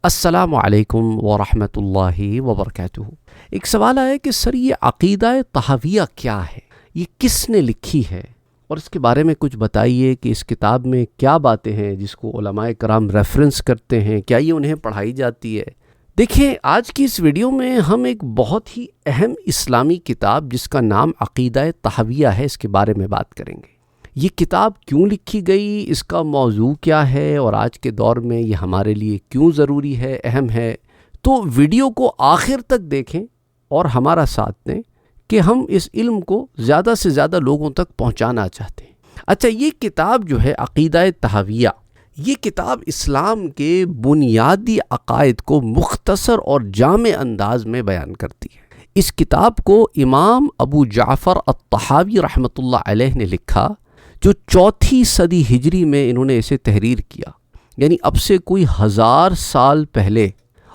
السلام علیکم ورحمۃ اللہ وبرکاتہ۔ ایک سوال آیا کہ سر یہ عقیدہ طحاویہ کیا ہے، یہ کس نے لکھی ہے، اور اس کے بارے میں کچھ بتائیے کہ اس کتاب میں کیا باتیں ہیں جس کو علماء کرام ریفرنس کرتے ہیں، کیا یہ انہیں پڑھائی جاتی ہے۔ دیکھیں، آج کی اس ویڈیو میں ہم ایک بہت ہی اہم اسلامی کتاب جس کا نام عقیدہ طحاویہ ہے اس کے بارے میں بات کریں گے۔ یہ کتاب کیوں لکھی گئی، اس کا موضوع کیا ہے، اور آج کے دور میں یہ ہمارے لیے کیوں ضروری ہے، اہم ہے۔ تو ویڈیو کو آخر تک دیکھیں اور ہمارا ساتھ دیں کہ ہم اس علم کو زیادہ سے زیادہ لوگوں تک پہنچانا چاہتے ہیں۔ اچھا، یہ کتاب جو ہے عقیدہ طحاویہ، یہ کتاب اسلام کے بنیادی عقائد کو مختصر اور جامع انداز میں بیان کرتی ہے۔ اس کتاب کو امام ابو جعفر الطحاوی رحمۃ اللہ علیہ نے لکھا، جو 4 صدی ہجری میں انہوں نے اسے تحریر کیا، یعنی اب سے کوئی 1000 سال پہلے،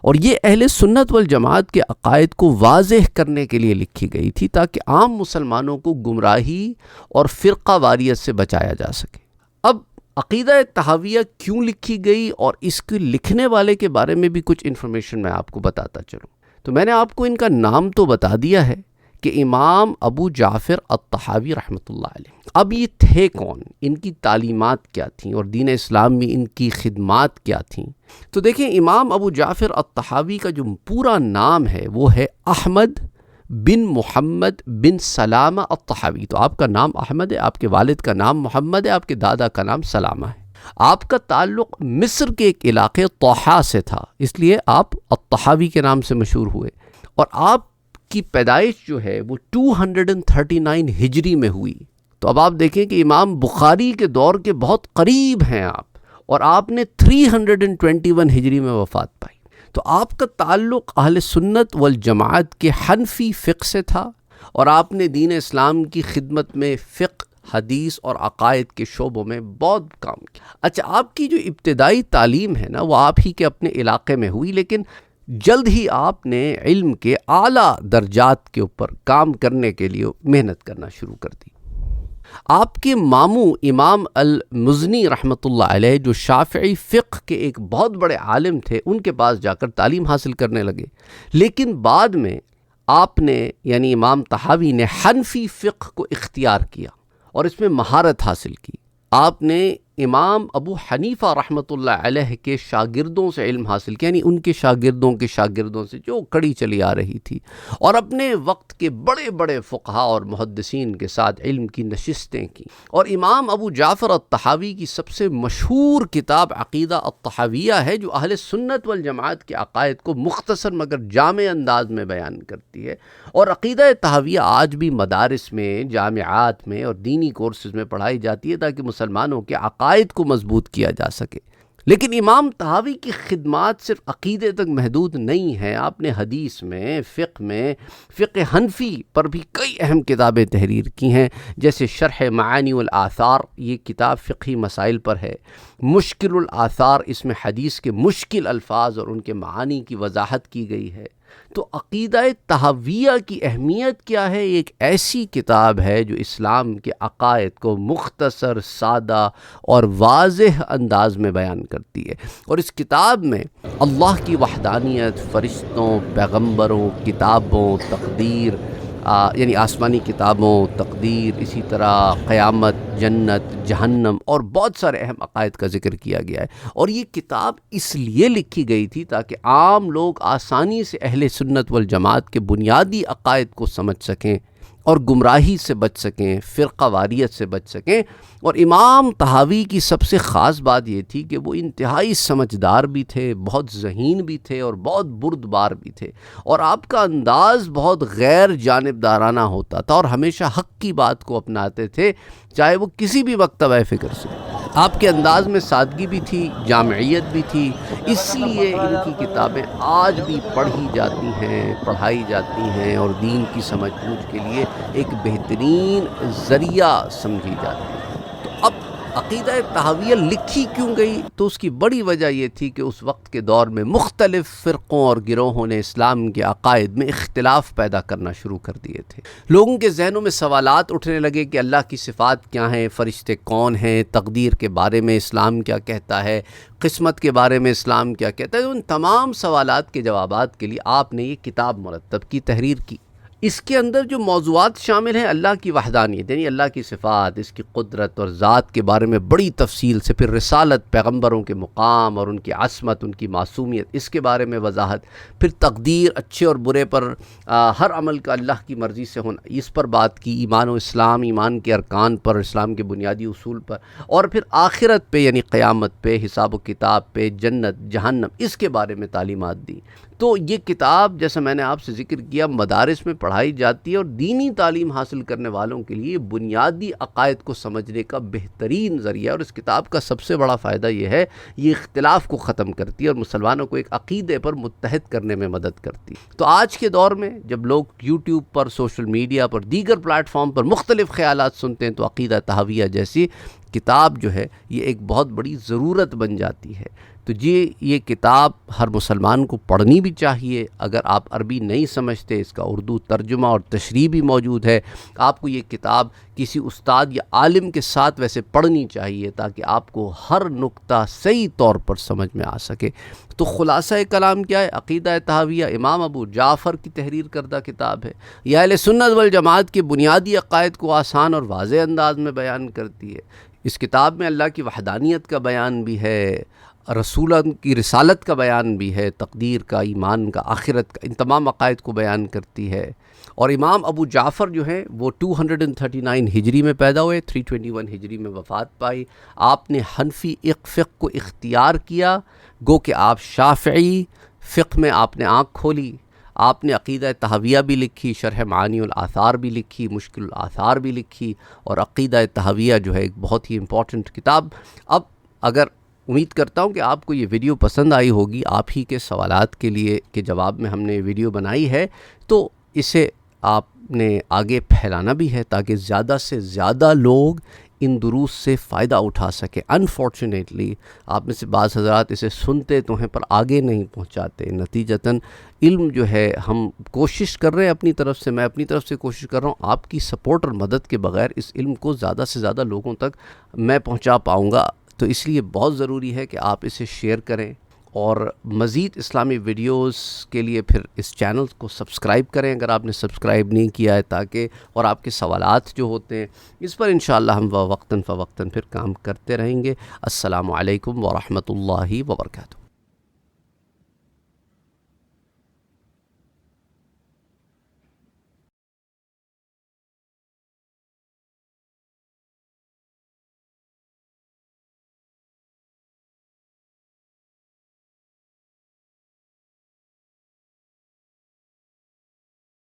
اور یہ اہل سنت والجماعت کے عقائد کو واضح کرنے کے لیے لکھی گئی تھی تاکہ عام مسلمانوں کو گمراہی اور فرقہ واریت سے بچایا جا سکے۔ اب عقیدہ طحاویہ کیوں لکھی گئی اور اس کے لکھنے والے کے بارے میں بھی کچھ انفارمیشن میں آپ کو بتاتا چلوں۔ تو میں نے آپ کو ان کا نام تو بتا دیا ہے کہ امام ابو جعفر الطحاوی رحمۃ اللہ علیہ۔ اب یہ تھے کون، ان کی تعلیمات کیا تھیں، اور دین اسلام میں ان کی خدمات کیا تھیں۔ تو دیکھیں، امام ابو جعفر الطحاوی کا جو پورا نام ہے وہ ہے احمد بن محمد بن سلامہ الطحاوی۔ تو آپ کا نام احمد ہے، آپ کے والد کا نام محمد ہے، آپ کے دادا کا نام سلامہ ہے۔ آپ کا تعلق مصر کے ایک علاقے طحا سے تھا، اس لیے آپ الطحاوی کے نام سے مشہور ہوئے، اور آپ کی پیدائش جو ہے وہ 239 ہجری میں ہوئی۔ تو اب آپ دیکھیں کہ امام بخاری کے دور کے بہت قریب ہیں آپ، اور آپ نے 321 ہجری میں وفات پائی۔ تو آپ کا تعلق اہل سنت والجماعت کے حنفی فقہ سے تھا، اور آپ نے دین اسلام کی خدمت میں فقہ، حدیث اور عقائد کے شعبوں میں بہت کام کیا۔ اچھا، آپ کی جو ابتدائی تعلیم ہے نا وہ آپ ہی کے اپنے علاقے میں ہوئی، لیکن جلد ہی آپ نے علم کے اعلیٰ درجات کے اوپر کام کرنے کے لیے محنت کرنا شروع کر دی۔ آپ کے ماموں امام المزنی رحمۃ اللہ علیہ، جو شافعی فقہ کے ایک بہت بڑے عالم تھے، ان کے پاس جا کر تعلیم حاصل کرنے لگے، لیکن بعد میں آپ نے یعنی امام طحاوی نے حنفی فقہ کو اختیار کیا اور اس میں مہارت حاصل کی۔ آپ نے امام ابو حنیفہ رحمۃ اللہ علیہ کے شاگردوں سے علم حاصل کیا، یعنی ان کے شاگردوں سے جو کڑی چلی آ رہی تھی، اور اپنے وقت کے بڑے بڑے فقہاء اور محدثین کے ساتھ علم کی نشستیں کی۔ اور امام ابو جعفر الطحاوی کی سب سے مشہور کتاب عقیدہ الطحاویہ ہے، جو اہل سنت والجماعت کے عقائد کو مختصر مگر جامع انداز میں بیان کرتی ہے۔ اور عقیدہ طحاویہ آج بھی مدارس میں، جامعات میں اور دینی کورسز میں پڑھائی جاتی ہے تاکہ مسلمانوں کے عقائد کو مضبوط کیا جا سکے۔ لیکن امام طحاوی کی خدمات صرف عقیدے تک محدود نہیں ہیں، آپ نے حدیث میں، فقہ حنفی پر بھی کئی اہم کتابیں تحریر کی ہیں، جیسے شرح معانی والآثار، یہ کتاب فقہی مسائل پر ہے۔ مشکل الآثار، اس میں حدیث کے مشکل الفاظ اور ان کے معانی کی وضاحت کی گئی ہے۔ تو عقیدہ طحاویہ کی اہمیت کیا ہے؟ ایک ایسی کتاب ہے جو اسلام کے عقائد کو مختصر، سادہ اور واضح انداز میں بیان کرتی ہے، اور اس کتاب میں اللہ کی وحدانیت، فرشتوں، پیغمبروں، کتابوں، تقدیر، یعنی آسمانی کتابوں، تقدیر، اسی طرح قیامت، جنت، جہنم اور بہت سارے اہم عقائد کا ذکر کیا گیا ہے۔ اور یہ کتاب اس لیے لکھی گئی تھی تاکہ عام لوگ آسانی سے اہل سنت والجماعت کے بنیادی عقائد کو سمجھ سکیں اور گمراہی سے بچ سکیں، فرقہ واریت سے بچ سکیں۔ اور امام طحاوی کی سب سے خاص بات یہ تھی کہ وہ انتہائی سمجھدار بھی تھے، بہت ذہین بھی تھے اور بہت بردبار بھی تھے، اور آپ کا انداز بہت غیر جانبدارانہ ہوتا تھا اور ہمیشہ حق کی بات کو اپناتے تھے، چاہے وہ کسی بھی مکتبہ فکر سے۔ آپ کے انداز میں سادگی بھی تھی، جامعیت بھی تھی، اس لیے ان کی کتابیں آج بھی پڑھی جاتی ہیں، پڑھائی جاتی ہیں، اور دین کی سمجھ بوجھ کے لیے ایک بہترین ذریعہ سمجھی جاتی ہے۔ تو اب عقیدہ تحاویہ لکھی کیوں گئی؟ تو اس کی بڑی وجہ یہ تھی کہ اس وقت کے دور میں مختلف فرقوں اور گروہوں نے اسلام کے عقائد میں اختلاف پیدا کرنا شروع کر دیے تھے۔ لوگوں کے ذہنوں میں سوالات اٹھنے لگے کہ اللہ کی صفات کیا ہیں، فرشتے کون ہیں، تقدیر کے بارے میں اسلام کیا کہتا ہے، قسمت کے بارے میں اسلام کیا کہتا ہے۔ ان تمام سوالات کے جوابات کے لیے آپ نے یہ کتاب مرتب کی، تحریر کی۔ اس کے اندر جو موضوعات شامل ہیں، اللہ کی وحدانیت یعنی اللہ کی صفات، اس کی قدرت اور ذات کے بارے میں بڑی تفصیل سے، پھر رسالت، پیغمبروں کے مقام اور ان کی عصمت، ان کی معصومیت، اس کے بارے میں وضاحت، پھر تقدیر، اچھے اور برے پر ہر عمل کا اللہ کی مرضی سے ہونا، اس پر بات کی، ایمان و اسلام، ایمان کے ارکان پر، اسلام کے بنیادی اصول پر، اور پھر آخرت پہ یعنی قیامت پہ، حساب و کتاب پہ، جنت، جہنم، اس کے بارے میں تعلیمات دی۔ تو یہ کتاب جیسا میں نے آپ سے ذکر کیا مدارس میں پڑھائی جاتی ہے، اور دینی تعلیم حاصل کرنے والوں کے لیے بنیادی عقائد کو سمجھنے کا بہترین ذریعہ ہے۔ اور اس کتاب کا سب سے بڑا فائدہ یہ ہے، یہ اختلاف کو ختم کرتی ہے اور مسلمانوں کو ایک عقیدے پر متحد کرنے میں مدد کرتی ہے۔ تو آج کے دور میں جب لوگ یوٹیوب پر، سوشل میڈیا پر، دیگر پلیٹ فارم پر مختلف خیالات سنتے ہیں، تو عقیدہ تحاویہ جیسی کتاب جو ہے یہ ایک بہت بڑی ضرورت بن جاتی ہے۔ تو یہ کتاب ہر مسلمان کو پڑھنی بھی چاہیے۔ اگر آپ عربی نہیں سمجھتے، اس کا اردو ترجمہ اور تشریح بھی موجود ہے۔ آپ کو یہ کتاب کسی استاد یا عالم کے ساتھ ویسے پڑھنی چاہیے تاکہ آپ کو ہر نقطہ صحیح طور پر سمجھ میں آ سکے۔ تو خلاصہ کلام کیا ہے؟ عقیدہ تحاویہ امام ابو جعفر کی تحریر کردہ کتاب ہے۔ یہ اہل سنت والجماعت کے بنیادی عقائد کو آسان اور واضح انداز میں بیان کرتی ہے۔ اس کتاب میں اللہ کی وحدانیت کا بیان بھی ہے، رسولان کی رسالت کا بیان بھی ہے، تقدیر کا، ایمان کا، آخرت کا، ان تمام عقائد کو بیان کرتی ہے۔ اور امام ابو جعفر جو ہیں وہ 239 ہجری میں پیدا ہوئے، 321 ہجری میں وفات پائی۔ آپ نے حنفی فقہ کو اختیار کیا، گو کہ آپ شافعی فقہ میں آپ نے آنکھ کھولی۔ آپ نے عقیدہ تحاویہ بھی لکھی، شرح معانی الآثار بھی لکھی، مشکل الآثار بھی لکھی، اور عقیدہ تحاویہ جو ہے ایک بہت ہی امپورٹنٹ کتاب۔ اب اگر امید کرتا ہوں کہ آپ کو یہ ویڈیو پسند آئی ہوگی، آپ ہی کے سوالات کے لیے کے جواب میں ہم نے ویڈیو بنائی ہے، تو اسے آپ نے آگے پھیلانا بھی ہے تاکہ زیادہ سے زیادہ لوگ ان دروس سے فائدہ اٹھا سکیں۔ انفارچونیٹلی آپ میں سے بعض حضرات اسے سنتے تو ہیں پر آگے نہیں پہنچاتے، نتیجتاً علم جو ہے ہم کوشش کر رہے ہیں اپنی طرف سے، میں اپنی طرف سے کوشش کر رہا ہوں، آپ کی سپورٹ اور مدد کے بغیر اس علم کو زیادہ سے زیادہ لوگوں تک میں پہنچا پاؤں گا۔ تو اس لیے بہت ضروری ہے کہ آپ اسے شیئر کریں، اور مزید اسلامی ویڈیوز کے لیے پھر اس چینل کو سبسکرائب کریں اگر آپ نے سبسکرائب نہیں کیا ہے، تاکہ اور آپ کے سوالات جو ہوتے ہیں اس پر انشاءاللہ ہم وقتاً فوقتاً پھر کام کرتے رہیں گے۔ السلام علیکم ورحمۃ اللہ وبرکاتہ۔